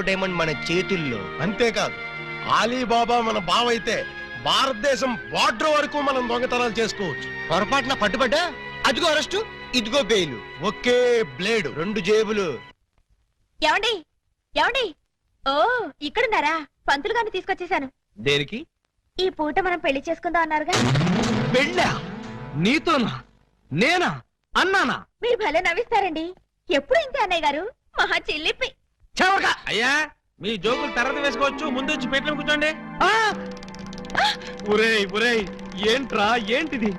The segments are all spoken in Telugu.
డైమండ్ మన చేతుల్లో. అంతేకాదు ఆలీబాబా మన బావైతే భారతదేశం బార్డర్ వరకు మనం దొంగతనాలు చేసుకోవచ్చు. పొరపాటున పట్టుబడ్డా అదిగో అరెస్టు, ఇదిగో బెయిలు. ఒకే బ్లేడ్, 2 జేబులు. ఏమండి ఏమండి, ఓ ఇక్కడున్నారా? పంతులు గారిని తీసుకొచ్చేసాను. దేనికి? ఈ పూట మనం పెళ్లి చేసుకుందాం అన్నారుగా. పెళ్ళా? నీతోనా? నేనా? అన్నానా? మీరు భలే నవ్విస్తారండి. ఎప్పుడు ఇంతే అన్నయ్య గారు, మహా చిల్లిపి. చెవక అయ్యా మీ జోకులు తర్వాత వేసుకోవచ్చు, ముందు వచ్చి పెట్టిన కూర్చోండి. ఒరేయ్ ఒరేయ్, ఏంట్రా ఏంటిది?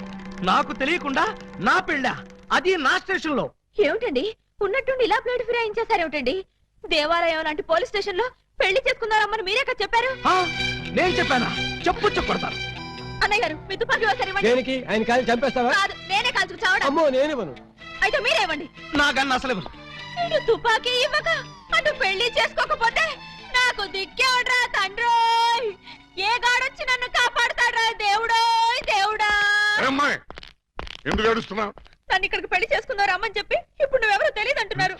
నాకు తెలియకుండా నా పెళ్ళా? అది నా స్టేషన్ లో. ఏమిటండి ఉన్నట్టుండి ఇలా ప్లేట్ ఫిరాయించేసారేమిటండి? దేవాలయం లాంటి పోలీస్ స్టేషన్ లో పెళ్లి చేసుకుందారమ్మని మీరే కదా చెప్పారు. నేను చెప్పానా? చెప్పు కొడతాను. అన్నయ్య గారు మీ తుపాకీ ఒకసారి ఇవ్వండి. దేనికి? ఆయన కాలు చంపేస్తావా? కాదు, నేనే కాల్చుకు చావడం. అమ్మో నేనివ్వను. అయితే మీరే ఇవ్వండి. నాకన్నా అసలు ఇవ్వను. ఇటు తుపాకీ ఇవ్వక అటు పెళ్లి చేసుకోకపోతే నాకు దిక్కేవడ్రా తండ్రోయ్. ఏ గాడొచ్చి నన్ను కాపాడుతాడ్రా దేవుడోయ్ దేవుడా. ఎందుకు ఏడుస్తున్నావు? నన్ను ఇక్కడికి పెళ్లి చేసుకున్నారు అమ్మని చెప్పి ఇప్పుడు నువ్వెవరో తెలియదు అంటున్నారు.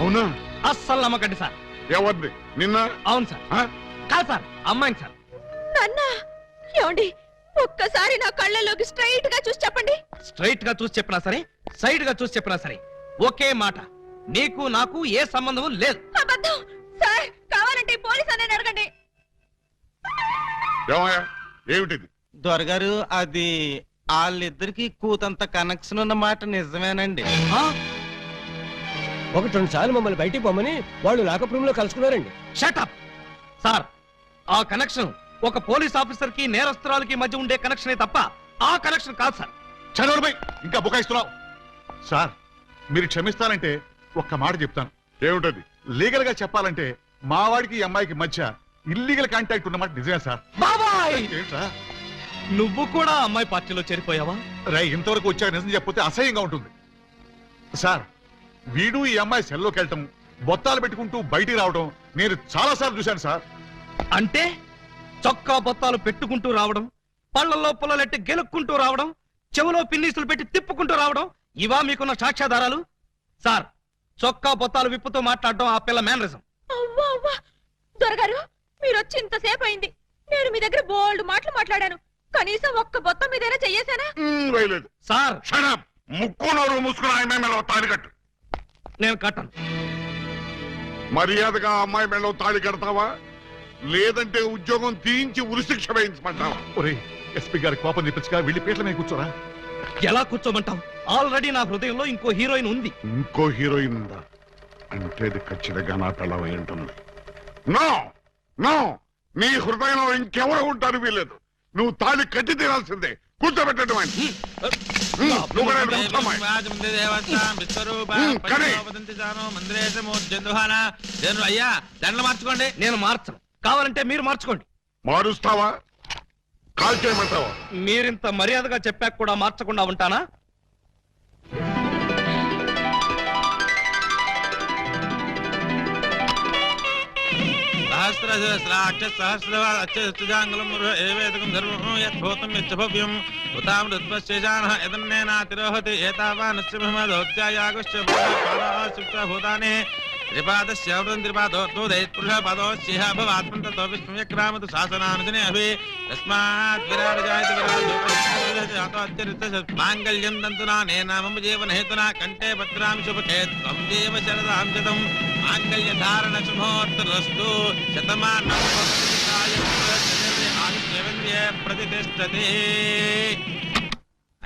అవునా? అస్సలు నమ్మకండి సార్. ఎవరిది? నిన్న? అవును సార్. కాదు సార్, అమ్మాయిని సార్. నాన్న ఏమండి, ఒక్కసారి నా కళ్ళలోకి స్ట్రైట్ గా చూసి చెప్పండి. స్ట్రైట్ గా చూసి చెప్పినా సరే, సైడ్ గా చూసి చెప్పినా సరే ఒకే మాట, నీకు నాకు ఏ సంబంధం లేదు. అబద్ధం సార్. కావాలంటే పోలీస్ అనే అడగండి. ఏమయ్యా ఏమిటిది? దొరగారు, అది వాళ్ళిద్దరికి కూతంత కనెక్షన్ ఉన్న మాట నిజమేనండి. 1-2 సార్లు మమ్మల్ని బయటికి పోమని వాళ్ళు లాకప్ రూమ్ లో కలుసుకున్నారండి. Shut up sir. ఆ కనెక్షన్ ఒక పోలీస్ ఆఫీసర్ కి నేరస్తురాలకి మధ్య ఉండే కనెక్షనే తప్ప ఆ కనెక్షన్ కాదు సార్. చదవడమై ఇంకా బుకాయిస్తున్నావు. సార్ మీరు క్షమిస్తానంటే ఒక్క మాట చెప్తాను. ఏమిటది? లీగల్ గా చెప్పాలంటే మా వాడికి ఈ అమ్మాయికి మధ్య ఇల్లీగల్ కాంటాక్ట్ ఉన్నమాట నిజమే సార్. బాబాయ్, ఏంట్రా నువ్వు కూడా అమ్మాయి పార్టీలో చేరిపోయావా? రై, ఇంతవరకు వచ్చాక నిజం చెప్పితే అసహ్యంగా ఉంటుంది సార్. వీడు ఈ అమ్మాయి సెల్లోకి వెళ్ళటం, బొత్తాలు పెట్టుకుంటూ బయటికి రావడం నేను చాలా సార్లు చూశాను సార్. అంటే చొక్కా బొత్తాలు పెట్టుకుంటూ రావడం, పళ్ళల్లో పుల్లలెట్టి గెలుక్కుంటూ రావడం, చెవులో పిన్నీసులు పెట్టి తిప్పుకుంటూ రావడం, ఇవా మీకున్న సాక్ష్యాధారాలు? సార్, చొక్కా బొత్తాలు విప్పుతూ మాట్లాడడం ఆ పిల్ల మేనరిజం. అవ్వా అవ్వా, దొరగారు మీరు వచ్చి ఇంతసేపు అయింది. నేను మీ దగ్గర బోల్డ్ మాటలు మాట్లాడాను. కనీసం ఒక్క బొత్తం మీదైనా చెయ్యేశానా? వేయలేదు సార్. షడప్. ముక్కు నోరు మూసుకుని ఆయన మెడలో తాళి కట్టు. నేను కట్టను. మర్యాదగా అమ్మాయి మెడలో తాళి కడతావా, లేదంటే ఉద్యోగం తీయించి ఉరిశిక్ష వేయించమంటావా? ఒరే, ఎస్పీ గారి కోపం తెప్పించగా వెళ్ళి పీటల మీద కూర్చోరా. ఎలా కూర్చోమంటావు? ఆల్రెడీ నా హృదయంలో ఇంకో హీరోయిన్ ఉంది. ఇంకో హీరోయిన్ ఉందా? అంటే ఇది ఖచ్చితంగా నా పిల్లవై ఉంటుంది. నో నో, నీ హృదయంలో ఇంకెవరు ఉంటారు వీలేదు. నువ్వు తాళి కట్టి తీరాల్సిందే. కూర్చోబెట్టడం అయ్యా దండలు మార్చుకోండి. నేను మార్చను. కావాలంటే మీరు మార్చుకోండి. మారుస్తావా? కాల్ చేయమంటావా? మీరింత మర్యాదగా చెప్పాక కూడా మార్చకుండా ఉంటానా? సహస్రాక్షసహస్రవాంగులం ఏవేదకం ధర్మం యద్భూతం యచ్చభవ్యం ఉతామృత్పశ్చేజానః యదన్నేనాతిరోహతి ఏతావానస్య భూతాని త్రిపాదస్య త్రిపాదోద్బోధైత్పురుషపాదోస్య భవాత్మంతతో విష్ణుయక్రామతు శాసనానుజనే అభి తస్మాత్ విరాజాయతి విరాజోపరిత మాంగళ్యం దంతునా నేనా మమ జీవన హేతునా కంఠే భద్రామి శుభకే త్వం దేవ శరదాం శతం మాంగళ్య ధారణ శుభోత్తరస్తు శతమానం ప్రతిష్టతే.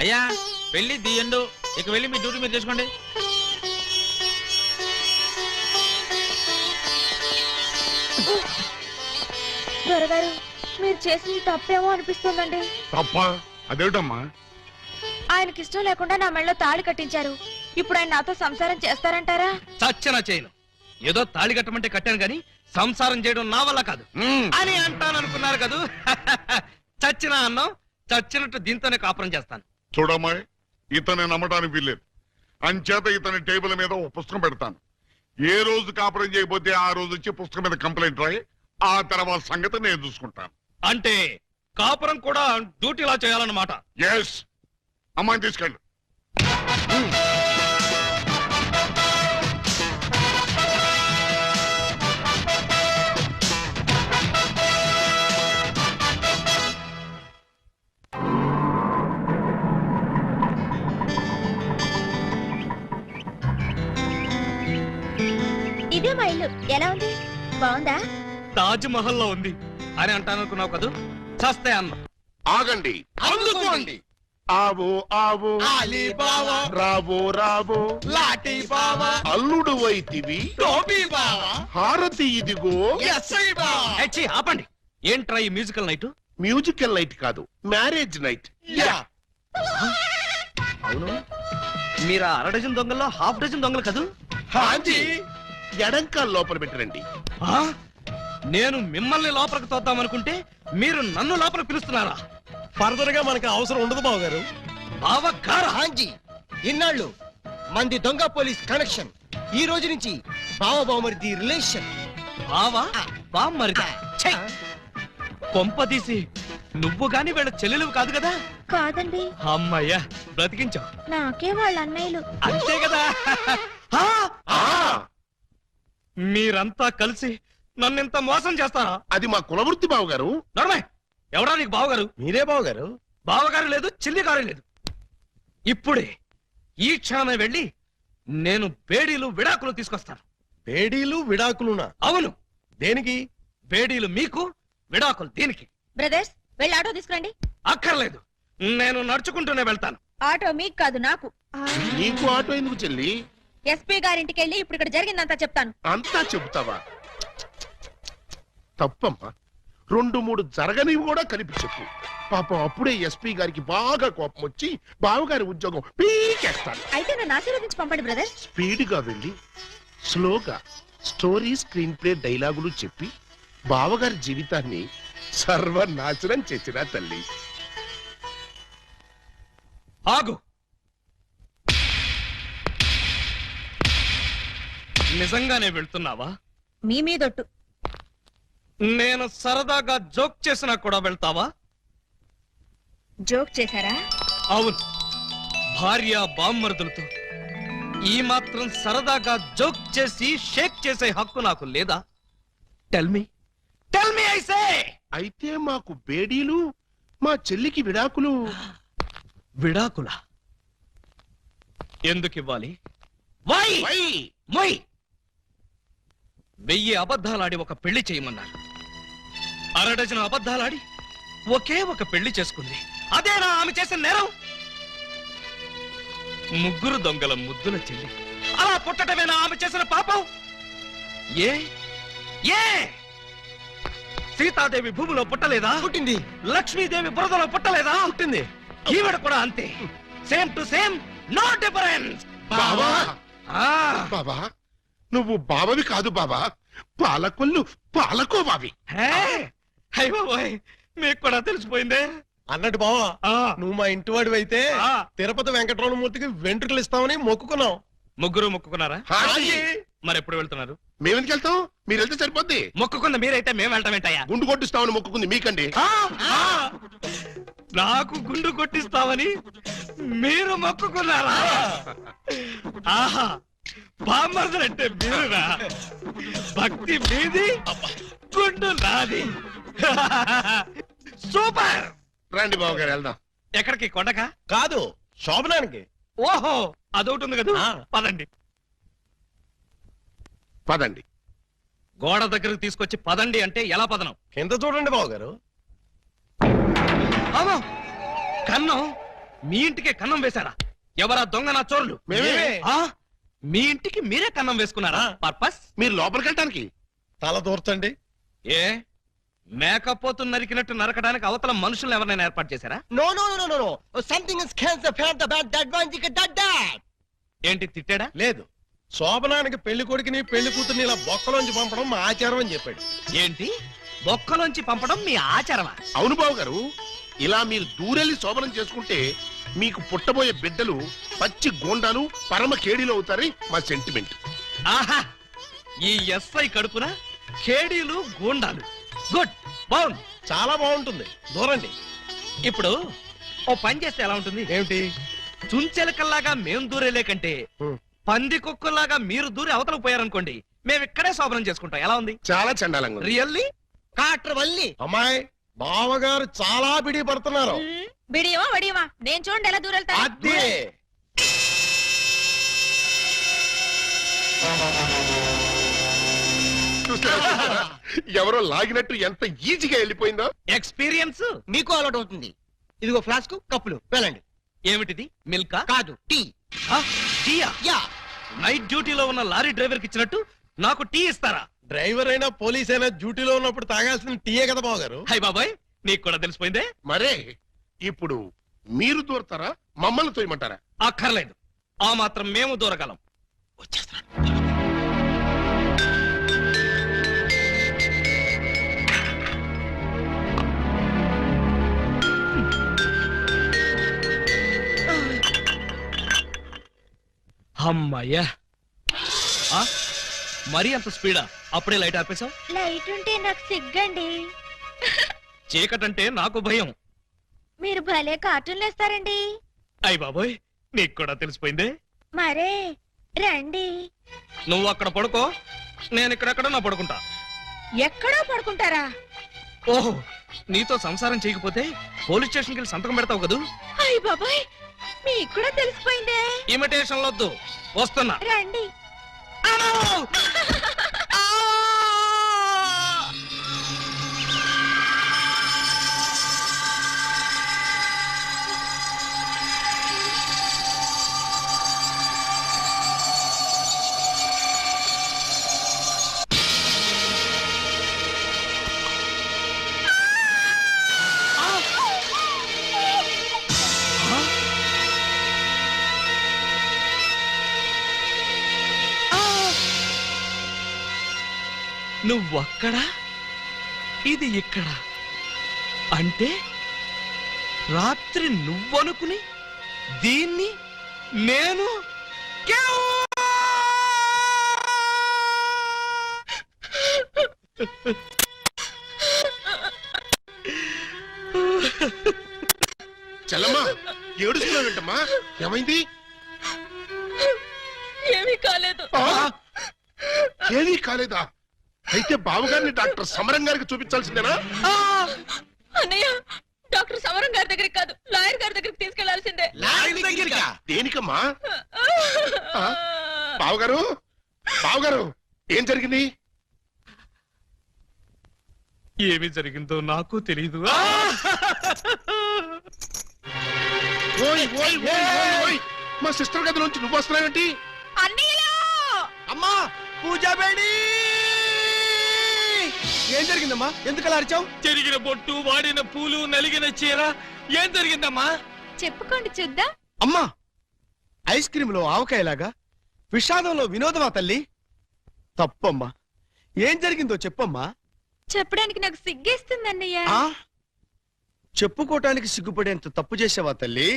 అయ్యా పెళ్లి తీయండు. ఇక వెళ్ళి మీ డ్యూటీ మీరు చేసుకోండి. దొరగారు మీరు చేసింది తప్పేమో అనిపిస్తుందండి. తప్ప? అదేమిటమ్మా? ఆయనకి ఇష్టం లేకుండా నా మెళ్ళలో తాళి కట్టించారు. ఇప్పుడు ఆయన నాతో సంసారం చేస్తారంటారా? చచ్చిన చేయను. ఏదో తాళి కట్టమంటే కట్టాను గాని సంసారం చేయడం నా వల్ల కాదు అని అంటాననుకున్నారు కదూ. చచ్చిన అన్నం చచ్చినట్టు దీంతోనే కాపురం చేస్తాను. చూడమ్మాయి, ఇతన్ని నమ్మడానికి వీల్లేదు. అంచేత ఇతని టేబుల్ మీద ఒక పుస్తకం పెడతాను. ఏ రోజు కాపురం చేయకపోతే ఆ రోజు వచ్చి పుస్తకం మీద కంప్లైంట్ రాయి. ఆ తర్వాత సంగతి నేను చూసుకుంటాను. అంటే కాపురం కూడా డ్యూటీలా చేయాలన్నమాట. ఎస్. అమ్మాయిని తీసుకెళ్ళు. ఇదే మా ఇల్లు. ఎలా ఉంది? బాగుందా? తాజ్ మహల్ లో ఉంది అని అంటాననుకున్నావు కదూ, చస్తే అన్న. ఆగండి. అందుకోండి. ఆవో ఆవో అలీబాబా రావో రావో లాఠీ బావా అల్లుడు వైతివి టోపీ బావా హారతి ఇదిగో. ఎస్ఐ బావా ఏచ్చి, ఆపండి. ఏంట్రా ఈ మ్యూజికల్ నైట్? మ్యూజికల్ నైట్ కాదు, మ్యారేజ్ నైట్. యా అవును, మీరు అర డజన్ దొంగల్లో హాఫ్ డజన్ దొంగలు కదూ? హాంజీ ఎడంకాల్ లోపల పెట్టరండి. ఆ? నేను మిమ్మల్ని లోపలికి తోద్దామనుకుంటే మీరు నన్ను లోపలికి పిలుస్తున్నారా? ఫర్దర్ గా మనకి అవసరం ఉండదు బావగారు. బావగారా? హాంజీ, ఇన్నాళ్ళు మంది దొంగ పోలీస్ కనెక్షన్, ఈ రోజు నుంచి బావ బావమరిది రిలేషన్. బావా బామ్మరిదా? ఛై! కొంపదీసి నువ్వు గాని వీళ్ళ చెల్లెలు కాదు కదా? కాదండి, అమ్మయ్యా, బ్రతికించావు. నాకే వాళ్ళ అన్నయ్యలు. అంతే కదా? ఆ! ఆ, మీరంతా కలిసి నన్నింత మోసం చేస్తారా? అది మా కులవృత్తి బావగారు. నడమే, ఎవడా నీకు బావగారు? మీరే బావగారు. బావగారు లేదు, చిల్లిగారు లేదు. ఇప్పుడే ఈ క్షణమే వెళ్ళి నేను బేడీలు విడాకులు తీసుకొస్తాను. పేడీలు విడాకులునా? అవును, దేనికి? బేడీలు మీకు, విడాకులు దీనికి. బ్రదర్స్, వెళ్ళి ఆటో తీసుకురండి. అక్కర్లేదు, నేను నడుచుకుంటూనే వెళ్తాను. ఆటో మీకు కాదు, నాకు. నీకు ఆటో ఎందుకు చెల్లి? ఎస్పీ గారింటికి వెళ్ళి ఇప్పుడు ఇక్కడ జరిగిందంతా చెప్తాను. అంతా చెబుతావా? తప్పమ్మా, 2-3 జరగనివి కూడా కలిపి చెప్పు. పాపం అప్పుడే ఎస్పీ గారికి బాగా కోపం వచ్చి బావగారి ఉద్యోగం పీకేస్తాడు. అయితే నన్ను ఆశీర్వదించి పంపండి బ్రదర్స్. స్పీడ్గా వెళ్ళి స్లోగా స్టోరీ, స్క్రీన్ ప్లే, డైలాగులు చెప్పి బావగారి జీవితాన్ని సర్వనాశనం చేసిన తల్లి. ఆగు. నిజంగానే వెళ్తున్నావా? మీ మీదొట్టు. నేను సరదాగా జోక్ చేసినా కూడా వెళ్తావా? జోక్ చేశారా? అవును, భార్య బామ్మరుదులతో ఈ మాత్రం సరదాగా జోక్ చేసి షేక్ చేసే హక్కు నాకు లేదా? Tell me I say. అయితే మాకు బేడీలు, మా చెల్లికి విడాకులు. విడాకుల ఎందుకు ఇవ్వాలి? వై? మొయ్. 1000 అబద్ధాలాడి ఒక పెళ్లి చేయమన్నారు. 6 డజను అబద్ధాలాడి ఒకే ఒక పెళ్లి చేసుకుంది. అదేనా ఆమె చేసిన నేరం? 3 దొంగల ముద్దుల చెల్లి అలా పుట్టటమేనా ఆమె చేసిన పాపం? ఏ ఏ సీతాదేవి భూమిలో పుట్టలేదా? పుట్టింది. లక్ష్మీదేవి బురదలో పుట్టలేదా? పుట్టింది. ఈవిడ కూడా అంతే. Same to same, no difference. బావా, ఆ బాబా, నువ్వు బావవి కాదు బాబా, పాలకొల్లు పాలకోబావి. హే, హై బాబోయ్, మీకు కూడా తెలిసిపోయిందే. అన్నట్టు బావా, ఆ, నువ్వు మా ఇంటి వాడివి అయితే ఆ. తిరుపతి వెంకటరమణమూర్తికి వెంట్రుకలు ఇస్తామని మొక్కుకున్నాం. ముగ్గురు మొక్కుకున్నారా? హాజీ. మరి ఎప్పుడు వెళ్తున్నారు? మేమెందుకు వెళ్తాం? మీరు వెళ్తే సరిపోద్ది. మొక్కుకుంది మీరైతే మేము వెళ్ళటం ఏంటయ్యా? గుండు కొట్టిస్తామని మొక్కుకుంది మీకండి. ఆ, ఆ, నాకు గుండు కొట్టిస్తామని మీరు మొక్కుకున్నారా? ఆహా, బామ్మర్దలంటే మీరురా. భక్తి మీది, గుండు నాది. సూపర్. రండి బావగారు వెళ్దాం. ఎక్కడికి? కొండకా? కాదు, శోభనానికి. ఓహో, అదొకటి ఉంది కదా. ఆ. పదండి. పదండి. గోడ దగ్గరకు తీసుకొచ్చి పదండి అంటే ఎలా పదనం? కింద చూడండి బావగారు. అవును, కన్నం. మీ ఇంటికే కన్నం వేశారా? ఎవరా దొంగ నా చోరులు? మేమే. ఆ, మీ ఇంటికి మీరే కన్నం వేసుకున్నారా? పర్పస్? మీరు లోపలికి వెళ్ళటానికి. తల దూర్చండి. ఏ మేకపోతు నరికినట్టు నరకడానికి అవతల మనుషులను ఎవరైనా ఏర్పాటు చేశారా? No no no no no, something is cancer fat bad that one thick that that. ఏంటి, తిట్టాడా? లేదు, శోభనానికి పెళ్లి కొడుకుని పెళ్లి కూతుర్ని ఇలా బొక్కలోంచి పంపడం మా ఆచారం అని చెప్పాడు. ఏంటి, బొక్కలోంచి పంపడం మీ ఆచారమా? అవును బావగారు, ఇలా మీరు దూరెళ్ళి శోభనం చేసుకుంటే మీకు పుట్టబోయే బిడ్డలు పచ్చి గోండాలు, పరమ కేడీలు అవుతారని మా సెంటిమెంట్. ఆహా, ఈ ఎస్ఐ కడుపున కేడీలు గూండాలు. గుడ్, బాగుంది. చాలా బాగుంటుంది, దూరండి. ఇప్పుడు ఓ పని చేస్తే ఎలా ఉంటుంది? ఏమిటి? చుంచెలకల్లాగా మేం దూరేలే కంటే పంది కుక్కల్లాగా మీరు దూరి అవతలకు పోయారనుకోండి, మేము ఇక్కడే శోభనం చేసుకుంటాం. ఎలా ఉంది? చాలా చండాలంగా ఉంది. రియల్లీ? కాట్ర వల్లి. అమ్మాయి, బావగారు చాలా బిడి పడుతున్నారు. బిడియమా వడియమా, నేను చూడండి ఎలా దూరెళ్తా. అదే చూసారా ఎవరో లాగినట్టు ఎంత ఈజీగా వెళ్ళిపోయిందో. ఎక్స్పీరియన్స్. మీకు అలవాటు అవుతుంది. ఇదిగో ఫ్లాస్క్ కప్పులు వెళ్ళండి. ఏమిటిది? మిల్కా? కాదు టీ. టీయా? యా. నైట్ డ్యూటీలో ఉన్న లారీ డ్రైవర్ కి ఇచ్చినట్టు నాకు టీ ఇస్తారా? డ్రైవర్ అయినా పోలీస్ అయినా డ్యూటీలో ఉన్నప్పుడు తాగాల్సిన టీయే కదా బావగారు. హై బాబాయ్, నీకు కూడా తెలిసిపోయిందే. మరే ఇప్పుడు మీరు దూరతారా మమ్మల్ని తోయమంటారా? అక్కర్లేదు, ఆ మాత్రం మేము దూరగలం. వచ్చేస్తున్నాను. అమ్మయ్యా, మరీ అంత స్పీడా? అప్పుడే లైట్ ఆపేశావు. లైట్ ఉంటే నాకు సిగ్గండి. చీకటంటే నాకు భయం. మీరు భలే కార్టూన్లు వేస్తారండి. అయ్ బాబోయ్, నీకు కూడా తెలిసిపోయిందే. మరే రండి. నువ్వు అక్కడ పడుకో, నేను ఇక్కడెక్కడ నా పడుకుంటా. ఎక్కడో పడుకుంటారా? ఓహో, నీతో సంసారం చేయకపోతే పోలీస్ స్టేషన్కి వెళ్ళి సంతకం పెడతావు కదూ. అయ్ బాబాయ్, మీకు కూడా తెలిసిపోయిందే. ఇమిటేషన్ వద్దు, వస్తున్నా. రండి. నువ్వక్కడ, ఇది ఇక్కడ. అంటే రాత్రి నువ్వనుకుని దీన్ని నేను చెల్లమ్మా ఏడుస్తున్నావేంటమ్మా? ఏమైంది? ఏమీ కాలేదు. ఏమీ కాలేదా? అయితే బావగారిని డాక్టర్ సమరం గారికి చూపించాల్సిందేనా? అన్నయ్య, డాక్టర్ సమరం గారి దగ్గరికి కాదు, లాయర్ గారి దగ్గరికి తీసుకెళ్లాల్సిందే. దేనికమ్మా? బావగారు, బావగారు, ఏం జరిగింది? ఏమి జరిగిందో నాకు తెలీదు. ఓయ్ ఓయ్ ఓయ్ ఓయ్ ఓయ్, మా సిస్టర్ గది నుంచి నువ్వు వస్తున్నావేంటి? అన్నయ్యలో అమ్మా పూజ బేడి. ఏం జరిగిందమ్మా? ఎందుకు అలా అరిచావు? చెరిగిన బొట్టు, వాడిన పూలు, నలిగిన చీర. ఏం జరిగిందమ్మా? చెప్పుకోండి చూద్దాం. అమ్మా, ఐస్ క్రీమ్ లో ఆవకాయలాగా విషాదంలో వినోదమా తల్లి? తప్పమ్మా, ఏం జరిగిందో చెప్పమ్మా. చెప్పడానికి నాకు సిగ్గేస్తుంది అన్నయ్య. ఆ చెప్పుకోటానికి సిగ్గుపడేంత తప్పు చేసావా తల్లి?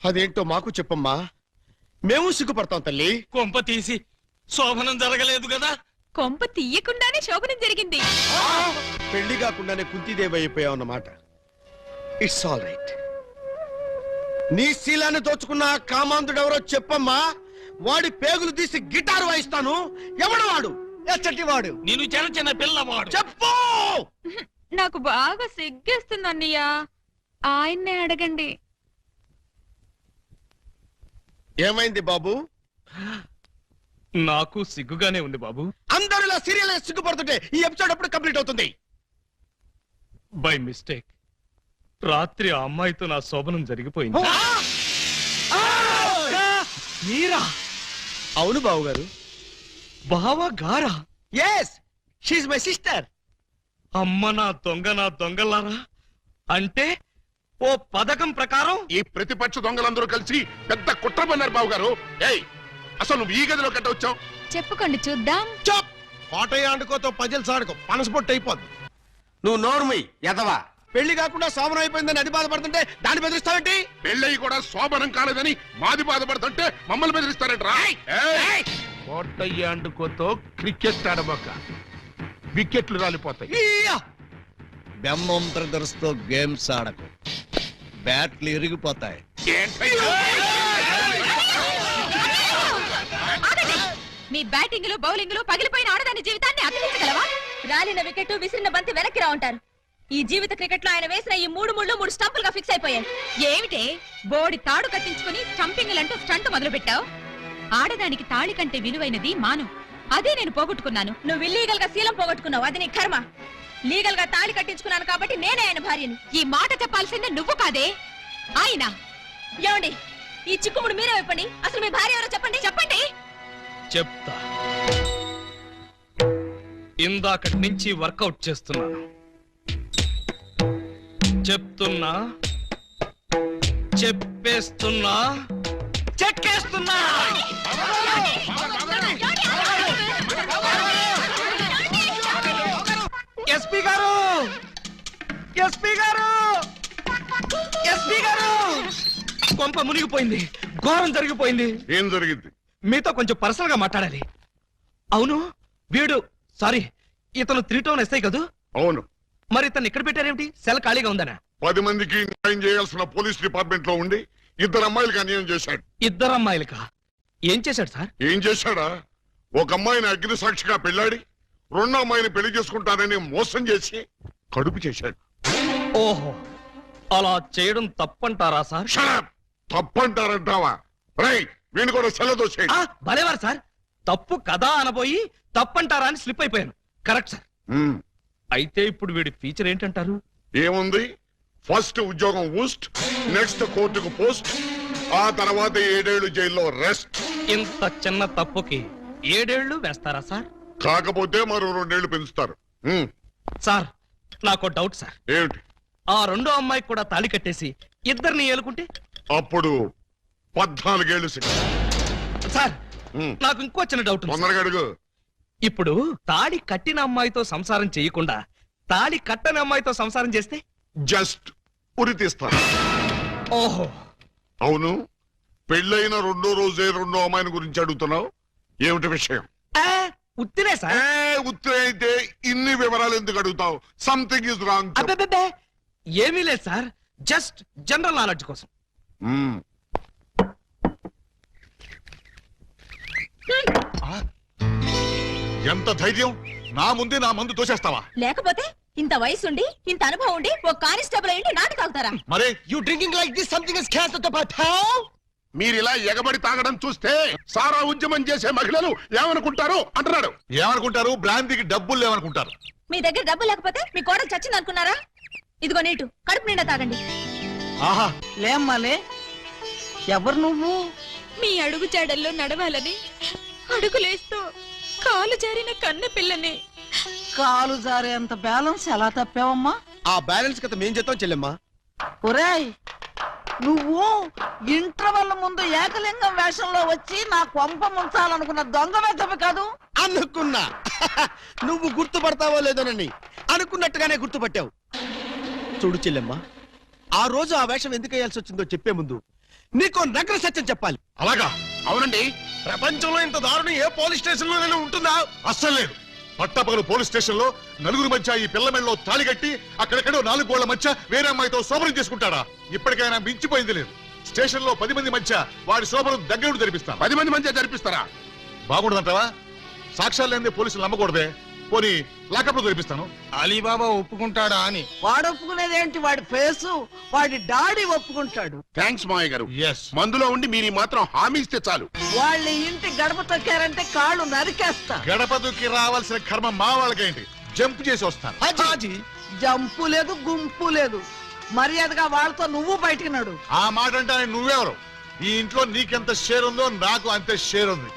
అదేంటో మాకు చెప్పమ్మా, మేము సిగ్గుపడతాం తల్లి. కొంప తీసి శోభనం జరగలేదు కదా? కొంప తీయకుండానే శోభనం జరిగింది. పెళ్లి కాకుండానే కుంతిదేవి అయిపోయావు అన్నమాట. It's all right. నీ శీలాన్ని దోచుకున్న ఆ కామాంధుడెవరో చెప్పమ్మా. వాడి పేగులు తీసి గిటారు వాయిస్తాను. ఎవడు వాడు? ఎచ్చటి వాడు? నేను చిన్న చిన్న పిల్లవాడు. చెప్పు. నాకు బాగా సిగ్గేస్తుంది అన్నయ్య, ఆయన్నే అడగండి. ఏమైంది బాబు? నాకు సిగ్గుగానే ఉంది బాబు. అందరిలా సీరియల్ సిగ్గుపడుతుంటే ఈ ఎపిసోడ్ ఎప్పుడు కంప్లీట్ అవుతుంది? బై మిస్టేక్ రాత్రి ఆ అమ్మాయితో నా శోభనం జరిగిపోయింది. మీరా? అవును బాబు గారు. బావా గారా? Yes, she my sister. అమ్మ నా దొంగ, నా దొంగలారా. అంటే ఓ పథకం ప్రకారం ఈ ప్రతిపక్ష దొంగలందరూ కలిసి పెద్ద కుట్ర పన్నారు బావగారు. ఏయ్, అసలు నువ్వు ఈ గదిలో కట్ట వచ్చావు? చెప్పుకోండి చూద్దాం. చప్. కోటయ్య ఆడుకోతో పజిల్స్ ఆడుకో, పనసపొట్టు అయిపోద్ది. నువ్వు నోర్మి ఎదవా. పెళ్లి కాకుండా శోభనం అయిపోయిందని అది బాధపడుతుంటే దాన్ని బెదిరిస్తావేంటి? పెళ్ళయి కూడా శోభనం కాలేదని మాది బాధపడుతుంటే మమ్మల్ని బెదిరిస్తారంటరా? కోటయ్య ఆడుకోతో క్రికెట్ ఆడబోక వికెట్లు రాలిపోతాయి. బెమ్మం బ్రదర్స్ తో గేమ్స్ ఆడకు, బ్యాట్లు ఇరిగిపోతాయి. మీ బ్యాటింగ్ లో బౌలింగ్ లో పగిలిపోయిన ఆడదాని జీవితాన్ని అతికించగలవా? రాలిన వికెట్, విసిరిన బంతి వెనక్కి రా ఉంటారు. ఈ జీవిత క్రికెట్ లో ఆయన వేసిన ఈ 3 స్టంపులుగా ఫిక్స్ అయిపోయాయి. ఏమిటే బోడి తాడు కట్టించుకుని స్టంపింగ్ అంటూ స్టంట్ మొదలు పెట్టావు? ఆడదానికి తాళి కంటే విలువైనది మాను. అదే నేను పోగొట్టుకున్నాను. నువ్వు ఇల్లీగల్ గా శీలం పోగొట్టుకున్నావు, అది నీ కర్మ. లీగల్ గా తాళి కట్టించుకున్నాను కాబట్టి నేనే ఆయన భార్యని. ఈ మాట చెప్పాల్సిందే నువ్వు కాదే ఆయన. ఏమండి, ఈ చిక్కుముడు మీరే చెప్పండి. అసలు మీ భార్య ఎవరో చెప్పండి. చెప్పండి. చెప్తా. ఇందాకటి నుంచి వర్కౌట్ చేస్తున్నాను. చెప్తున్నా, చెప్పేస్తున్నా, చెక్కేస్తున్నా. ఎస్పీ గారు, ఎస్పీ గారు, ఎస్పీ గారు, కొంప మునిగిపోయింది, ఘోరం జరిగిపోయింది. ఏం జరిగింది? మీతో కొంచెం పర్సనల్ గా మాట్లాడాలి. అవును, వీడు సారీ ఇతను 3 టౌన్ ఎస్ఐ కదూ? అవును. మరి ఇతను ఇక్కడ పెట్టారేమిటి? సెల్ ఖాళీగా ఉందనా? 10 మందికి న్యాయం చేయాల్సిన పోలీస్ డిపార్ట్మెంట్ లో ఉండి 2 అమ్మాయిలకి అన్యాయం చేశాడు. 2 అమ్మాయిలకా? ఏం చేశాడు సార్? ఏం చేశాడా? ఒక అమ్మాయిని అగ్ని సాక్షిగా పెళ్ళాడి 2వ అమ్మాయిని పెళ్లి చేసుకుంటానని మోసం చేసి కడుపు చేశాడు. ఓహో, అలా చేయడం తప్పంటారా సార్? Shut up! తప్పంటారంటావా? రై, వీణు కూడా సెల్లతో చేయండి. భలేవారు సార్, తప్పు కదా అనబోయి తప్పంటారా అని స్లిప్ అయిపోయాను. Correct sir. అయితే ఇప్పుడు వీడి ఫీచర్ ఏంటంటారు? ఏముంది? ఫస్ట్ ఉద్యోగం ఊస్ట్, నెక్స్ట్ కోర్టుకు పోస్ట్, ఆ తర్వాత 7 ఏళ్లు జైల్లో రెస్ట్. ఇంత చిన్న తప్పుకి 7 ఏళ్లు వేస్తారా సార్? కాకపోతే మరో 2 ఏళ్లు పెంచుతారు. సార్, నాకు డౌట్ సార్. ఏమిటి? ఆ 2వ అమ్మాయికి కూడా తాళి కట్టేసి 2ని ఏలుకుంటే? అప్పుడు 14 ఏళ్లు శిక్ష. సార్, నాకు ఇంకో చిన్న డౌట్ ఉంది సార్. తొందరగా అడుగు. ఇప్పుడు తాళి కట్టిన అమ్మాయితో సంసారం చేయకుండా తాళి కట్టని అమ్మాయితో సంసారం చేస్తే? జస్ట్ ఉరి తీస్తారు. ఓహో, అవును, పెళ్ళైన 2వ రోజే 2వ అమ్మాయిని గురించి అడుగుతున్నావు. ఏమిటి విషయం? ఉత్తినే సార్. ఉత్తరే అయితే ఇన్ని వివరాలు ఎందుకు అడుగుతావు? Something is wrong. అబ్బే, ఏమీ లేదు సార్, జస్ట్ జనరల్ నాలెడ్జ్ కోసం. ఎంత ధైర్యం! నా ముందే నా మందు తోసేస్తావా? లేకపోతే ఇంత వయసుండి ఇంత అనుభవం ఉండి ఒక కానిస్టేబుల్ అయ్యి నాటు తాగుతారా? మరే you drinking like this something is cancer to పటావ్. మీరు ఇలా ఎగబడి తాగడం చూస్తే సారా ఉద్యమం చేసే మహిళలు ఏమనుకుంటారు అంటున్నాడు. ఏమనుకుంటారు? బ్రాంతికి డబ్బులు లేవనుకుంటారు. మీ దగ్గర డబ్బు లేకపోతే మీ కోడలు చచ్చింది అనుకున్నారా? ఇదిగో నీటు, కడుపు నిండా తాగండి. ఆహా, లేమ్మాలే, ఎవరు నువ్వు? మీ అడుగు జాడల్లో నడవాలని అడుగులేస్తూ కాలు జారిన కన్న పిల్లని. కాలు జారేంత బ్యాలెన్స్ ఎలా తప్పావమ్మా? ఆ బ్యాలెన్స్ కథ మేం చేద్దాం చెల్లెమ్మా. ఒరేయ్, నువ్వు ఇంటర్వెల్ ముందు ఏకలింగం వేషంలో వచ్చి నా కొంప ముంచాలనుకున్న దొంగ వెతవి కాదు? అనుకున్నా నువ్వు గుర్తుపడతావో లేదోనని. అనుకున్నట్టుగానే గుర్తుపట్టావు. చూడు చెల్లెమ్మా, ఆ రోజు ఆ వేషం ఎందుకు వేయాల్సి వచ్చిందో చెప్పే ముందు నీకో నగర సత్యం చెప్పాలి. అలాగా? అవునండి. ప్రపంచంలో ఇంత దారుణం ఏ పోలీస్ స్టేషన్ లో ఉంటుందా? అస్సలు లేదు. పట్టపగలు పోలీస్ స్టేషన్ లో 4 మధ్య ఈ పిల్ల మెళ్ళలో తాళి కట్టి అక్కడెక్కడో 4 గోళ్ల మధ్య వేరే అమ్మాయితో శోభనం చేసుకుంటాడా? ఇప్పటికైనా మించిపోయింది లేదు. స్టేషన్ లో 10 మంది మధ్య వాడి శోభనం దగ్గర జరిపిస్తా. 10 మంది మధ్య జరిపిస్తారా? బాగుండదంటావా? సాక్ష్యాలు లేని పోలీసులు నమ్మకూడదే. పోనీ లాకప్ లో జరిపిస్తాను. అలీబాబా ఒప్పుకుంటాడా అని. వాడు ఒప్పుకునేదేంటి? వాడి ఫేసు, వాడి డాడీ ఒప్పుకుంటాడు. థ్యాంక్స్ మావయ్య గారు. Yes. మందులో ఉండి మీరు మాత్రం హామీ ఇస్తే చాలు. వాళ్ళ ఇంటి గడప తొక్కారంటే కాళ్ళు నరికేస్తా. గడప దుక్కి రావాల్సిన కర్మ మా వాళ్ళకేంటి? జంప్ చేసి వస్తాను. హాజీ, జంపు లేదు, గుంపు లేదు. మర్యాదగా వాళ్ళతో నువ్వు బయటికి నడు. ఆ మాట అంటే నువ్వెవరు? ఈ ఇంట్లో నీకెంత షేర్ ఉందో నాకు అంతే షేర్ ఉంది.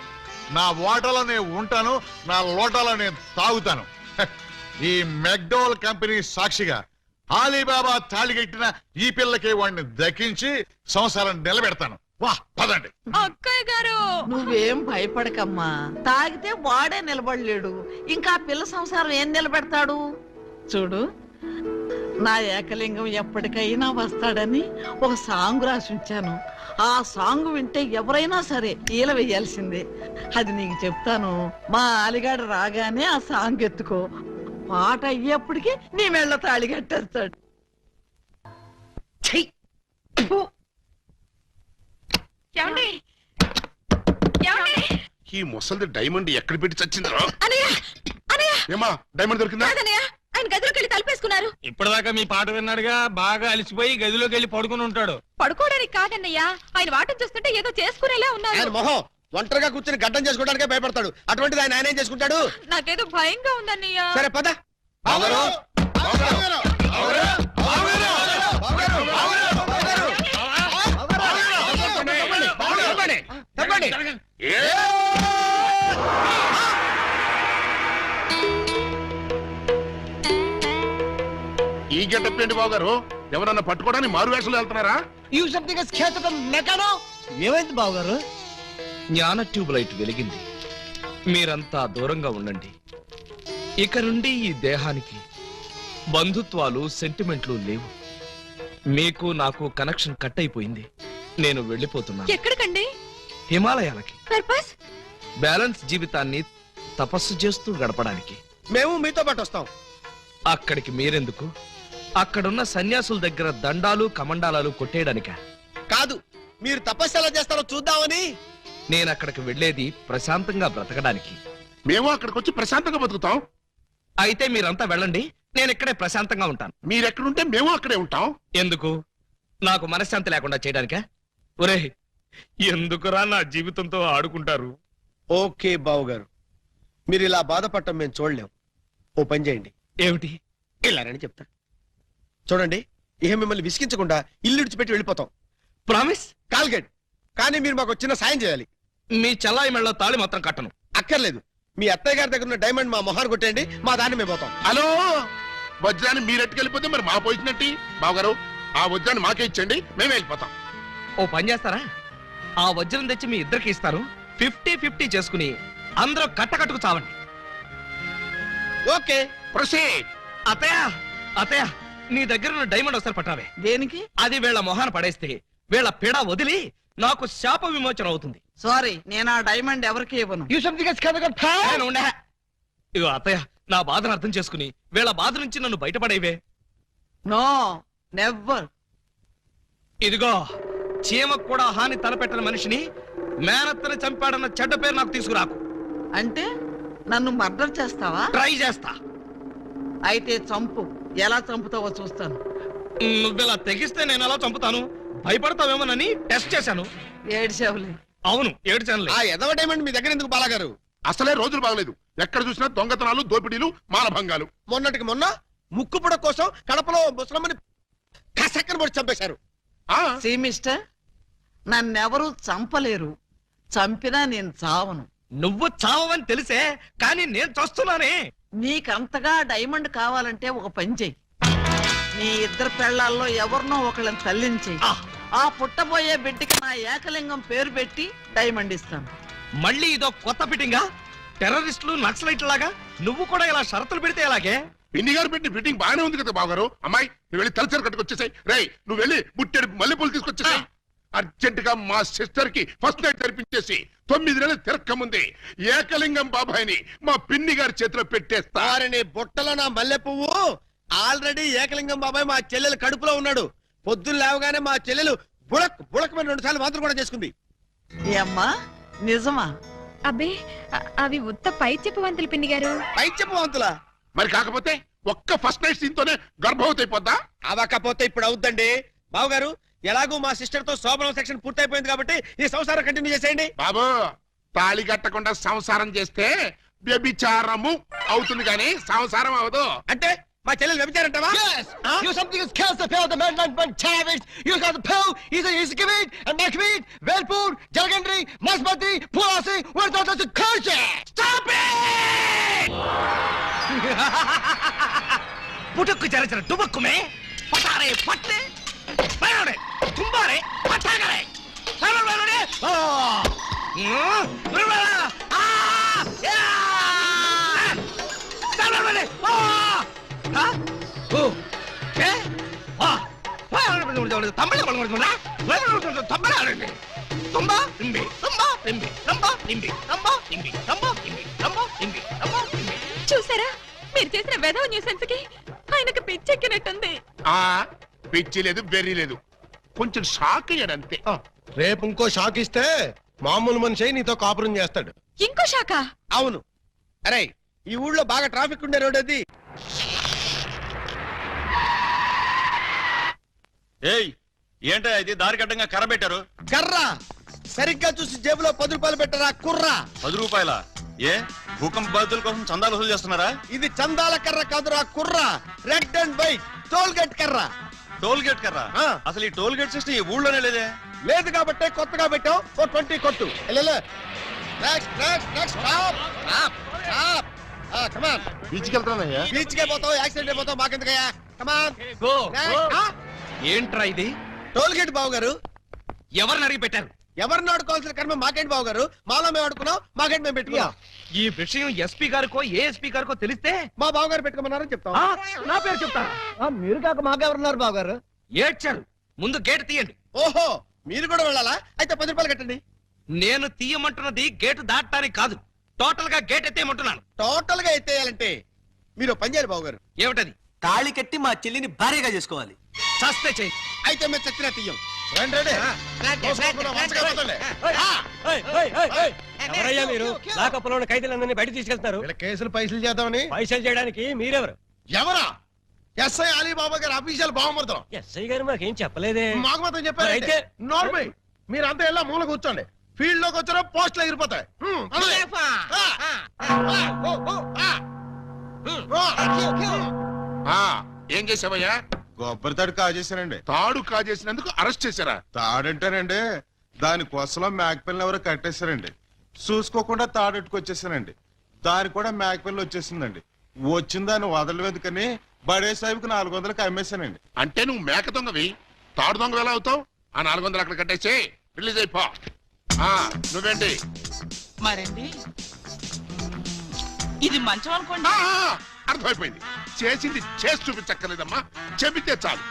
నా ఓటలో నేను ఉంటాను, నా లోటాలో నేను తాగుతాను. ఈ మెక్డోల్ కంపెనీ సాక్షిగా అలీబాబా తాళిగట్టిన ఈ పిల్లకి వాడిని దక్కించి సంసారం నిలబెడతాను. వా, పదండి. అక్కయ్య గారు, నువ్వేం భయపడకమ్మా. తాగితే వాడే నిలబడలేడు, ఇంకా ఆ పిల్ల సంసారం ఏం నిలబెడతాడు? చూడు, నా ఏకలింగం ఎప్పటికైనా వస్తాడని ఒక సాంగ్ రాసి ఉంచాను. ఆ సాంగ్ వింటే ఎవరైనా సరే ఈల వేయాల్సిందే. అది నీకు చెప్తాను. మా అలిగాడు రాగానే ఆ సాంగ్ ఎత్తుకో. పాట అయ్యేప్పటికి నీ మెళ్ళ తాళి కట్టేస్తాడు. ఏమండి? ఏమండి? ఈ ముసలిది డైమండ్ ఎక్కడ పెట్టి చచ్చిందో? అనయ్య, అనయ్య, ఏమా, డైమండ్ దొరికిందా? కాదన్నయ్య, ఆయన గదిలోకి వెళ్ళి తలుపేసుకున్నారు. ఇప్పటిదాకా మీ పాట విన్నాడుగా, బాగా అలసిపోయి గదిలోకి వెళ్ళి పడుకుని ఉంటాడు. పడుకోవడానికి కాదన్నయ్య, ఆయన వాటం చూస్తుంటే ఏదో చేసుకునేలా ఆయన ఉన్నారు. మొహం ఒంటరిగా కూర్చొని గడ్డం చేసుకోవడానికే భయపడతాడు. అటువంటిది ఆయన ఏం చేసుకుంటాడు? నాకేదో భయంగా ఉందన్నయ్య. సరే పద. బావగారు, బావగారు, బావగారు, బావగారు, బావగారు, బావగారు, తప్పండి, తప్పండి. ఈ గెటప్ ఏంటి బాబు గారు? ఎవరన్నా పట్టుకోవడానికి మారు వేషాలు వెళ్తున్నారా? ఏమైంది బావగారు? జ్ఞాన ట్యూబ్ లైట్ వెలిగింది. మీరంతా దూరంగా ఉండండి. ఇక నుండి ఈ దేహానికి బంధుత్వాలు సెంటిమెంట్లు లేవు. మీకు నాకు కనెక్షన్ కట్ అయిపోయింది. నేను వెళ్ళిపోతున్నాను. ఎక్కడికండి? హిమాలయాలకి. పర్పస్? బ్యాలెన్స్ జీవితాన్ని తపస్సు చేస్తూ గడపడానికి. మేము మీతో పాటు వస్తాం. అక్కడికి మీరెందుకు? అక్కడున్న సన్యాసుల దగ్గర దండాలు కమండాలాలు కొట్టేయడానిక? కాదు, మీరు తపస్సు ఎలా చేస్తారో చూద్దామని. నేను అక్కడికి వెళ్ళేది ప్రశాంతంగా బ్రతకడానికి. మేము అక్కడికి వచ్చి ప్రశాంతంగా బతుకుతాం. అయితే మీరంతా వెళ్ళండి, నేను ఇక్కడే ప్రశాంతంగా ఉంటాను. మీరెక్కడుంటే మేము అక్కడే ఉంటాం. ఎందుకు? నాకు మనశ్శాంతి లేకుండా చేయడానికా? ఒరే, ఎందుకురా నా జీవితంతో ఆడుకుంటారు? ఓకే బావగారు, మీరు ఇలా బాధపడటం మేము చూడలేం. ఓ పని చేయండి. ఏమిటి? వెళ్ళారని చెప్తా. చూడండి, ఇహ మిమ్మల్ని విసిగించకుండా ఇల్లు విడిచిపెట్టి వెళ్ళిపోతాం. ప్రామిస్? కాల్గేట్. కానీ మీరు మాకు చిన్న సాయం చేయాలి. మీ చల్లాయి మెళ్ళ తాళి మాత్రం కట్టను. అక్కర్లేదు, మీ అత్తయ్య గారి దగ్గర ఉన్న డైమండ్ మా మొహాన్ని కొట్టేయండి, మా దాన్ని మేము పోతాం. హలో, వజ్రాన్ని మీరెట్టుకెళ్ళిపోతే మరి మా పోయినట్టి. బావగారు, ఆ వజ్రాన్ని మాకే ఇచ్చండి, మేమే వెళ్ళిపోతాం. ఓ పని చేస్తారా? ఆ వజ్రం తెచ్చి మీ ఇద్దరికి ఇస్తారు. 50-50 చేసుకుని అందరూ కట్టకట్టుకు చావండి. Okay, proceed. అత్తయ్య, అత్తయ్య, నీ దగ్గర ఉన్న డైమండ్ ఒకసారి పట్టావే. దేనికి? అది వీళ్ళ మొహాన పడేస్తే వీళ్ళ పీడ వదిలి నాకు శాప విమోచన అవుతుంది. సారీ, నేను ఆ డైమండ్ ఎవరికి ఇవ్వను. నేను ఉండే. ఇగో అత్తయ్య, నా బాధను అర్థం చేసుకుని వీళ్ళ బాధ నుంచి నన్ను బయటపడేవే. No, never. ఇదిగో, చీమకు కూడా హాని తలపెట్టని మనిషిని మేనత్తని చంపాడన్న చెడ్డ పేరు నాకు తీసుకురాకు. అంటే నన్ను మర్డర్ చేస్తావా? ట్రై చేస్తా. అయితే చంపు. ఎలా చంపుతావో చూస్తాను. నువ్వెలా తెగిస్తే నేను ఎలా చంపుతాను? భయపడతావేమోనని టెస్ట్ చేశాను. ఏడ్చావులే. అవును, ఏడ్చానులే. ఆ ఎదవ డైమండ్ మీ దగ్గర ఎందుకు బాలాగారు? అసలే రోజులు బాగలేదు. ఎక్కడ చూసినా దొంగతనాలు, దోపిడీలు, మానభంగాలు. మొన్నటికి మొన్న ముక్కు పుడ కోసం కడపలో ముసలమ్మని కసక్కన పొడి చంపేశారు. ఆ సీ మిస్టర్, నన్నెవరూ చంపలేరు. చంపినా నేను చావను. నువ్వు చావని తెలిసే, కానీ నేను చూస్తున్నానే. నీకంతగా డైమండ్ కావాలంటే ఒక పని చెయ్యి. నీ ఇద్దరు పెళ్లాల్లో ఎవరినో ఒకళ్ళని తల్లించేయి. ఆ, ఆ పుట్టబోయే బిడ్డకి నా ఏకలింగం పేరు పెట్టి డైమండ్ ఇస్తాను. మళ్ళీ ఇదో కొత్త ఫిట్టింగా? టెర్రరిస్టులు, నక్సలైట్ లాగా నువ్వు కూడా ఇలా షరతులు పెడితే ఎలాగే? పిన్ని గారు పెట్టిన ఫిట్టింగ్ బాగానే ఉంది కదా బావగారు. అమ్మాయి, నువ్వు వెళ్ళి తలచరు కట్టుకొచ్చేసాయి. రేయ్, నువ్వు వెళ్ళి బుట్టెడు మల్లెపూలు తీసుకొచ్చేసాయి. అర్జెంట్ గా మా సిస్టర్ కి ఫస్ట్ నైట్ తెరిపించేసి 9 నెలలు తిరక్క ముందే ఏకలింగం బాబాయిని మా పిన్ని గారి చేతిలో పెట్టేస్తా. వారిని బుట్టలో నా మల్లె పువ్వు. ఆల్రెడీ ఏకలింగం బాబాయ్ మా చెల్లెలు కడుపులో ఉన్నాడు. పొద్దున్న లేవగానే మా చెల్లెలు బుడక్ బుడకమైన 2 సార్లు మాత్రం కూడా చేసుకుంది. ఏ అమ్మా, నిజమా? అబ్బే, అవి ఉత్త పై చెప్పు వంతులు పిన్ని గారు. పై చెప్పు వంతులా? మరి కాకపోతే ఒక్క ఫస్ట్ నైట్ సీన్ తోనే గర్భవతి అయిపోద్దా? అవకపోతే ఇప్పుడు అవుద్దండి. బావగారు, ఎలాగూ మా సిస్టర్ తో శోభనం సెక్షన్ పూర్తయిపోయింది కాబట్టి ఈ సంసారం కంటిన్యూ చేసేయండి. బాబు, తాళి కట్టకుండా సంసారం చేస్తే వ్యభిచారము అవుతుంది కానీ సంసారం అవదు. అంటే మా చెల్లెలు వ్యభిచారంటావా? You something is kills the pill, the man Chavez. You got the pill, he's giving and make meat, Velpur, Jalgandri, Masbati, Pulasi, where's all the culture? Stop it! పుట్టుకు చరచర డుబక్కుమే పటారే పట్టే బరోడే తుంబారే పటాగరే సరవరడే ఆ బరోడా ఆ యా సరవరడే ఆ హ ఓ ఏ ఆ తమిళ బలగొడుతున్నా తమిళ తుంబా ఇంబి తుంబా ఇంబి తుంబా ఇంబి తుంబా ఇంబి తుంబా ఇంబి తుంబా ఇంబి తుంబా ఇంబి. చూసారా, మీరు చేసిన వెధవ న్యూసెన్స్ కి ఆయనకు పిచ్చెక్కినట్టుంది. ఆ పిచ్చి లేదు, బెర్రీ లేదు, కొంచెం షాక్ అయ్యాడంతే. రేపు ఇంకో షాక్ ఇస్తే మామూలు మనిషి నీతో కాపురం చేస్తాడు. ఇంకో శాఖ? అవును. అరే, ఈ ఊళ్ళో బాగా ట్రాఫిక్ ఉండే రోడ్ అది. ఏయ్, ఏంటో ఇది దారి కట్టంగా కర్ర పెట్టారు? కర్ర సరిగ్గా చూసి జేబులో 10 రూపాయలు పెట్టరా కుర్రా. 10 రూపాయల ఏ భూకంప బాధితుల కోసం చందాలు వసూలు చేస్తున్నారా? ఇది చందాల కర్ర కాదురా కుర్రా, red and white toll gate కర్ర. టోల్ గేట్ కర్రా? ఆ. అసలు ఈ టోల్ గేట్ సిస్టమ్ ఈ ఊళ్ళోనే లేదే. లేదు కాబట్టి కొత్తగా పెట్టావు. 20 కొట్టు. Next next next stop stop stop. Come on. బీచ్కి వెళ్తానయ్యా. బీచ్ కే పోతావు, యాక్సిడెంట్ అయిపోతావు, మాకెందుకయ్యా. కమాన్. గో ఏంట్రా ఇది? టోల్ గేట్ బాబు గారు. ఎవరిని అడిగి పెట్టారు? ఎవరిని ఆడుకోవాల్సిన కర్మ మాకేంటి బాబు గారు? మాలో మేము ఆడుకున్నాం, మాకేంటి మేము పెట్టుకున్నాం. ఈ విషయం ఎస్పీ గారికో ఏఎస్పీ గారికో తెలిస్తే మా బావగారు పెట్టుకోమన్నారని చెప్తాం. ఆ, నా పేరు చెప్తారా? మీరు కాక మాకెవరున్నారు బాబు గారు? ఏడ్చారు. ముందు గేట్ తీయండి. ఓహో మీరు కూడా వెళ్ళాలా? అయితే 10 రూపాయలు కట్టండి. నేను తీయమంటున్నది గేటు దాటడానికి కాదు, టోటల్ గా గేట్ ఎత్తేయమంటున్నాను. టోటల్ గా ఎత్తేయాలంటే మీరు పని చేయాలి బాబు గారు. ఏమిటది? తాళి కట్టి మా చెల్లిని భార్యగా చేసుకోవాలి. చస్తే చెయ్యి. అయితే మేము చచ్చినా తీయం. ఎవరయ్యా మీరు? లాకప్పులో ఉన్న ఖైదీలందరినీ బయట తీసుకెళ్తున్నారు. వీళ్ళ కేసులు పైసలు చేద్దామని. పైసలు చేయడానికి మీరెవరు? ఎవరా? ఎస్ఐ అలీబాబా గారు అఫీషియల్ బావమరుతాం. ఎస్ఐ గారు మాకేం చెప్పలేదే. మాకు మాత్రం చెప్పారు. అయితే నోర్మై మీరంతా ఎలా మూల కూర్చోండి. ఫీల్డ్ లోకి వచ్చారో పోస్టులు ఎగిరిపోతాయి. ఏం చేసావయ్యా? కొబ్బరి తాడు కాజేశానండి. తాడు కాజేసినందుకు అరెస్ట్ చేశారా? తాడంటానండి దాని కొసలో మేకపిల్లని ఎవరో కట్టేశారండి. చూసుకోకుండా తాడెట్టుకొచ్చేసానండి. దాని కూడా మేకపిల్ల వచ్చేసిందండి. వచ్చిన దాన్ని వదలవేందుకని బడే సాహిబ్కి 400కి అమ్మేశానండి. అంటే నువ్వు మేక దొంగవి, తాడు దొంగ ఎలా అవుతావు? ఆ 400 అక్కడ కట్టేసి రిలీజ్ అయిపో. నువ్వేంటి? మరండి ఇది మంచం అనుకోండి. అర్థమైపోయింది. చేసింది చేసి చూపించక్కర్లేదమ్మా, చెబితే చాలు.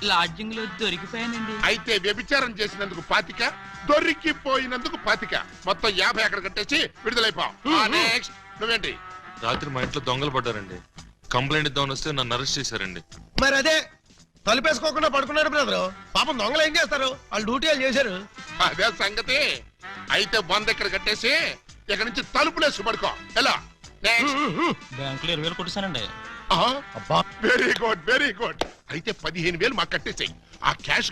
లాడ్జింగ్ లో దొరికిపోయానండి. అయితే వ్యభిచారం చేసినందుకు 25, దొరికిపోయినందుకు 25, మొత్తం 50 అక్కడ కట్టేసి విడుదలైపో. నెక్స్ట్ నువ్వేంటి? రాత్రి మా ఇంట్లో దొంగలు పడ్డారండి. కంప్లైంట్ ఇద్దామని వస్తే నన్ను అరెస్ట్ చేశారండి. మరి అదే తలుపేసుకోకుండా పడుకున్నాడు బ్రదరు. పాపం దొంగలు ఏం చేస్తారు? వాళ్ళు డ్యూటీ వాళ్ళు చేశారు. అదే సంగతి. అయితే 100 ఇక్కడ కట్టేసి ఇక్కడ నుంచి తలుపులేసి పడుకో. ఎలా? బ్యాంకులో 20,000 కొట్టేశానండి. Very good very good. అయితే 15,000 మాకు కట్టేసాయి. ఆ క్యాష్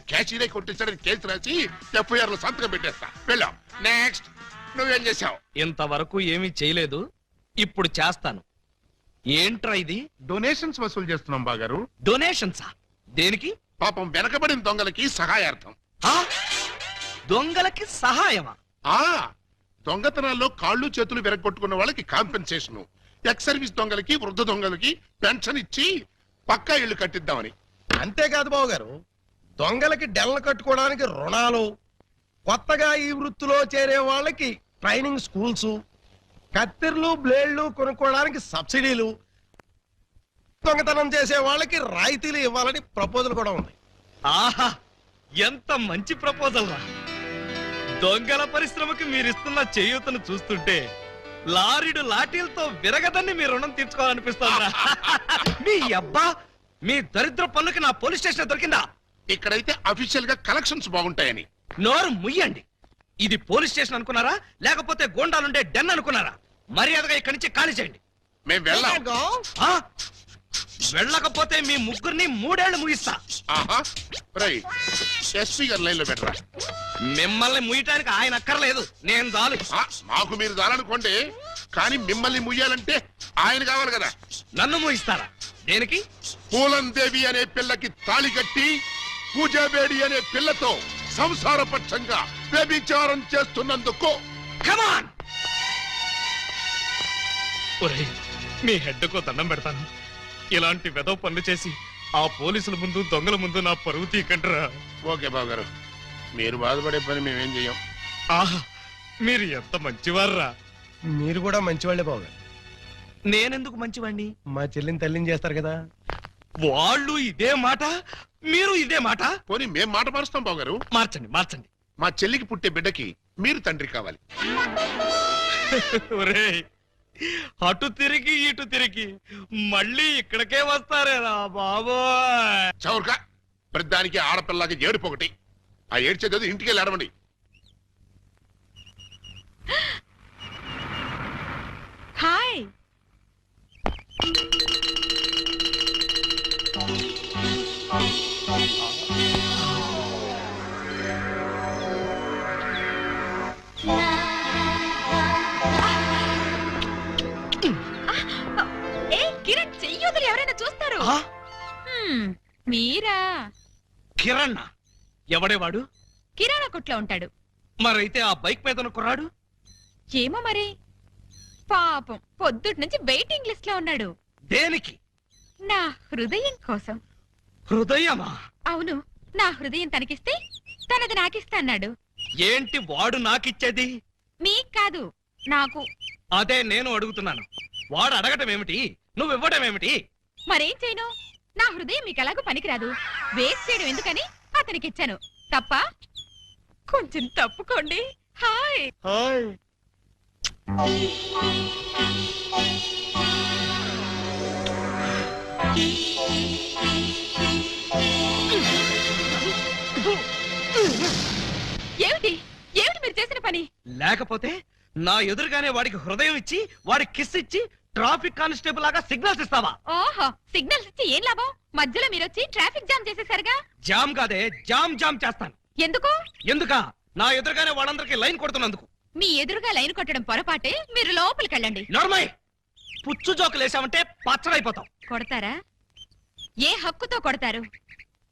కొట్టేసాడని కేసు రాసి FIR లో సంతకం పెట్టేస్తా. వెళ్ళాం. నెక్స్ట్ నువ్వేం చేసావు? ఇంతవరకు ఏమీ చేయలేదు, ఇప్పుడు చేస్తాను. ఏంట్రా ఇది? డొనేషన్స్ వసూలు చేస్తున్నాం బాగారు. డొనేషన్సా? దేనికి? పాపం వెనకబడిన దొంగలకి సహాయార్థం. ఆ? దొంగలకి సహాయమా? దొంగతనాల్లో కాళ్ళు చేతులు విరగొట్టుకున్న వాళ్ళకి కాంపెన్సేషన్, ఎక్స్ సర్వీస్ దొంగలకి వృద్ధ దొంగలకి పెన్షన్ ఇచ్చి పక్కా ఇళ్లు కట్టిద్దామని. అంతేకాదు బాబు గారు, దొంగలకి డెల్లు కట్టుకోవడానికి రుణాలు, కొత్తగా ఈ వృత్తిలో చేరే వాళ్ళకి ట్రైనింగ్ స్కూల్స్, కత్తిర్లు బ్లేడ్లు కొనుక్కోవడానికి సబ్సిడీలు, దొంగతనం చేసే వాళ్ళకి రాయితీలు ఇవ్వాలని ప్రపోజల్ కూడా ఉంది. ఆహా, ఎంత మంచి ప్రపోజల్ రా! దొంగల పరిశ్రమకి మీరిస్తున్న చేయూతను చూస్తుంటే లారీడు లాఠీలతో విరగదని మీ రుణం తీర్చుకోవాలనిపిస్తోందిరా. మీ అబ్బా, మీ దరిద్ర పనులకి నా పోలీస్ స్టేషన్ దొరికిందా? ఇక్కడైతే అఫీషియల్ గా కలెక్షన్స్ బాగుంటాయని. నోరు ముయ్యండి. ఇది పోలీస్ స్టేషన్ అనుకున్నారా, లేకపోతే గోండాలుండే డెన్ అనుకున్నారా? మర్యాదగా ఇక్కడి నుంచి ఖాళీ చేయండి. మేము వెళ్ళాం. ఆ? వెళ్ళకపోతే మీ ముగ్గురిని 3 ఏళ్లు ముగిస్తా. ఎస్పీ గారు లైన్ లో పెట్టరా. మిమ్మల్ని ముయ్యటానికి ఆయన అక్కర్లేదు, నేను చాలు. మాకు మీరు చాలనుకోండి, కానీ మిమ్మల్ని ముయ్యాలంటే ఆయన కావాలి కదా. నన్ను ముగిస్తారా? దేనికి? పూలందేవి అనే పిల్లకి తాళి కట్టి పూజాబేడి అనే పిల్లతో సంసారపక్షంగా వ్యభిచారం చేస్తున్నందుకు. కమాన్! ఒరేయ్, మీ హెడ్కో దండం పెడతాను. ఇలాంటి వెదవ పనులు చేసి ఆ పోలీసుల ముందు దొంగల ముందు నా పరువు తీకండ్రా. ఓకే బాబు గారు, మీరు బాధపడే పని మేమేం చెయ్యం. ఆహా, మీరు ఎంత మంచివార్రా. మీరు కూడా మంచివాళ్లే బాబు గారు. నేనెందుకు మంచివాణ్ణి? మా చెల్లిని తల్లిని చేస్తారు కదా. వాళ్ళు ఇదే మాట, మీరు ఇదే మాట. పోనీ మేం మాట మారుస్తాం బాబు గారు. మార్చండి మార్చండి. మా చెల్లికి పుట్టే బిడ్డకి మీరు తండ్రి కావాలి. ఒరేయ్, అటు తిరిగి ఇటు తిరిగి మళ్ళీ ఇక్కడికే వస్తారేరా బాబోయ్. చౌర్గా ప్రతిదానికి ఆడపిల్లకి ఏడుపు ఒకటి. ఆ ఏడ్చేది ఇంటికి వెళ్ళి ఆడమండి. హాయ్. ఆ? మీరా? కిరణ్ ఎవడేవాడు? కిరాణా కొట్లో ఉంటాడు. మరైతే ఆ బైక్ మీద ఉన్న కుర్రాడు? ఏమో మరి. పాపం పొద్దుటి నుంచి వెయిటింగ్ లిస్ట్ లో ఉన్నాడు. దేనికి? నా హృదయం కోసం. హృదయమా? అవును, నా హృదయం తనకిస్తే తనది నాకిస్తా అన్నాడు. ఏంటి వాడు నాకిచ్చేది? మీకు కాదు, నాకు. అదే నేను అడుగుతున్నాను. వాడు అడగటం ఏమిటి, నువ్వు ఇవ్వడం ఏమిటి? మరేం చేయను? నా హృదయం మీకు ఎలాగో పనికిరాదు. వేస్ట్ చేయడం ఎందుకని అతనికి ఇచ్చాను. తప్ప? కొంచెం తప్పుకోండి. హాయ్. హాయ్. ఏమిటి ఏమిటి మీరు చేసిన పని? లేకపోతే నా ఎదురుగానే వాడికి హృదయం ఇచ్చి వాడి కిస్ ఇచ్చి ట్రాఫిక్ కానిస్టేబుల్ లాగా సిగ్నల్స్ ఇస్తావా? ఓహో, సిగ్నల్స్ ఇచ్చి ఏం లాభం? మధ్యలో మీరొచ్చి ట్రాఫిక్ జామ్ చేసేసరిగా. జామ్ కాదే, జామ్ జామ్ చేస్తాను. ఎందుకు? ఎందుకా? నా ఎదురుగానే వాళ్ళందరికీ లైన్ కొడుతున్నందుకు. మీ ఎదురుగా లైన్ కొట్టడం పొరపాటే. మీరు లోపలికి వెళ్ళండి. నోర్మై, పుచ్చు జోకులు వేసామంటే పచ్చడైపోతాం. కొడతారా? ఏ హక్కుతో కొడతారు?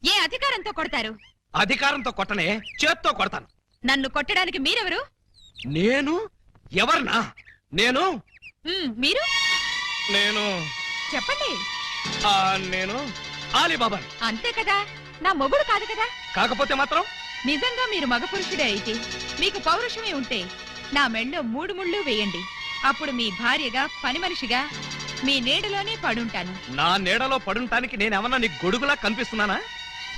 ఏ అధికారంతో కొడతారు? అధికారంతో కొట్టనే, చేత్తో కొడతాను. నన్ను కొట్టడానికి మీరెవరు? నేను ఎవరినా? నేను మీరు నేను చెప్పండి. నేను ఆలీబాబాని. అంతే కదా, నా మొగుడు కాదు కదా. కాకపోతే మాత్రం నిజంగా మీరు మగ పురుషుడే అయితే, మీకు పౌరుషమే ఉంటే నా మెళ్ళో 3 ముళ్ళు వేయండి. అప్పుడు మీ భార్యగా, పని మనిషిగా మీ నీడలోనే పడుంటాను. నా నీడలో పడుంటానికి నేనేమన్నా నీకు గొడుగులా కనిపిస్తున్నానా?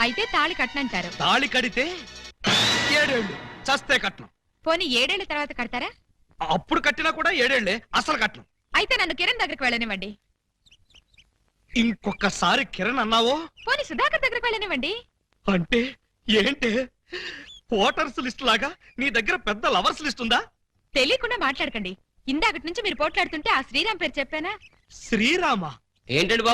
అయితే తాళి కట్టనంటారు. తాళి కడితే 7 ఏళ్ళు, చస్తే కట్నం. పోనీ 7 ఏళ్ల తర్వాత కడతారా? అప్పుడు కట్టినా కూడా 7 ఏళ్లే, అసలు కట్నం. అయితే నన్ను కిరణ్ దగ్గరికి వెళ్ళనివ్వండి. ఇంకొకసారి కిరణ్ అన్నావో, పోనీ సుధాకర్ దగ్గరికి వెళ్ళనివ్వండి. అంటే ఏంటే? ఓటర్స్ లిస్ట్ లాగా నీ దగ్గర పెద్ద లవర్స్ లిస్ట్ ఉందా? తెలియకుండా మాట్లాడకండి. ఇందాకటి నుంచి మీరు పోట్లాడుతుంటే ఆ శ్రీరామ్ పేరు చెప్పానా? శ్రీరామ? ఏంటండి